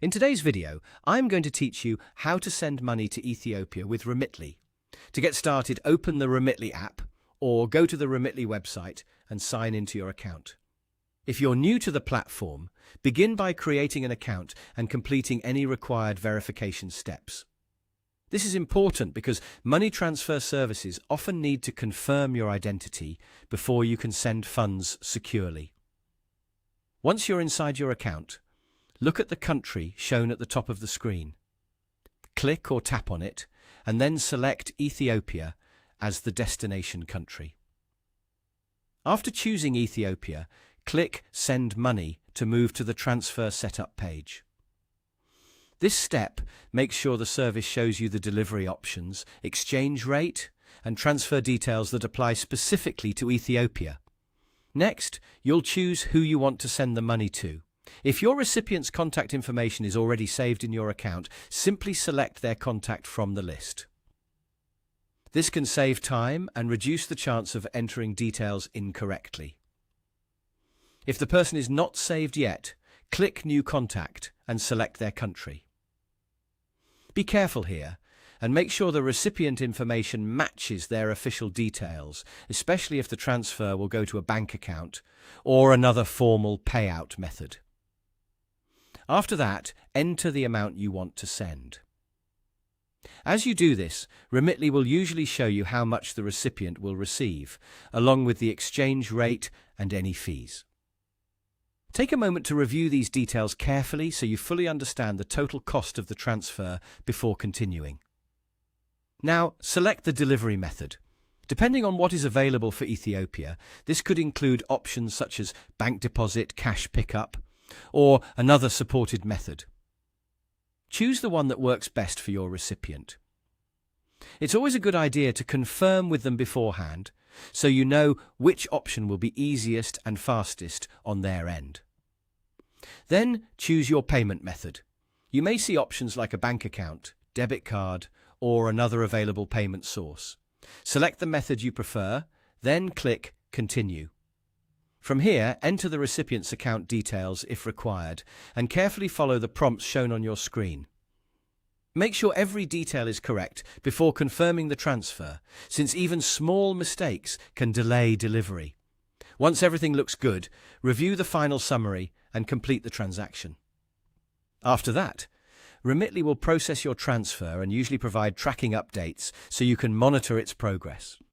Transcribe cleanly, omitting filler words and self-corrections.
In today's video, I'm going to teach you how to send money to Ethiopia with Remitly. To get started, open the Remitly app or go to the Remitly website and sign into your account. If you're new to the platform, begin by creating an account and completing any required verification steps. This is important because money transfer services often need to confirm your identity before you can send funds securely. Once you're inside your account, look at the country shown at the top of the screen. Click or tap on it, and then select Ethiopia as the destination country. After choosing Ethiopia, click Send Money to move to the Transfer Setup page. This step makes sure the service shows you the delivery options, exchange rate, and transfer details that apply specifically to Ethiopia. Next, you'll choose who you want to send the money to. If your recipient's contact information is already saved in your account, simply select their contact from the list. This can save time and reduce the chance of entering details incorrectly. If the person is not saved yet, click New Contact and select their country. Be careful here and make sure the recipient information matches their official details, especially if the transfer will go to a bank account or another formal payout method. After that, enter the amount you want to send. As you do this, Remitly will usually show you how much the recipient will receive, along with the exchange rate and any fees. Take a moment to review these details carefully so you fully understand the total cost of the transfer before continuing. Now, select the delivery method. Depending on what is available for Ethiopia, this could include options such as bank deposit, cash pickup, or another supported method. Choose the one that works best for your recipient. It's always a good idea to confirm with them beforehand so you know which option will be easiest and fastest on their end. Then choose your payment method. You may see options like a bank account, debit card, or another available payment source. Select the method you prefer, then click Continue. From here, enter the recipient's account details if required, and carefully follow the prompts shown on your screen. Make sure every detail is correct before confirming the transfer, since even small mistakes can delay delivery. Once everything looks good, review the final summary and complete the transaction. After that, Remitly will process your transfer and usually provide tracking updates so you can monitor its progress.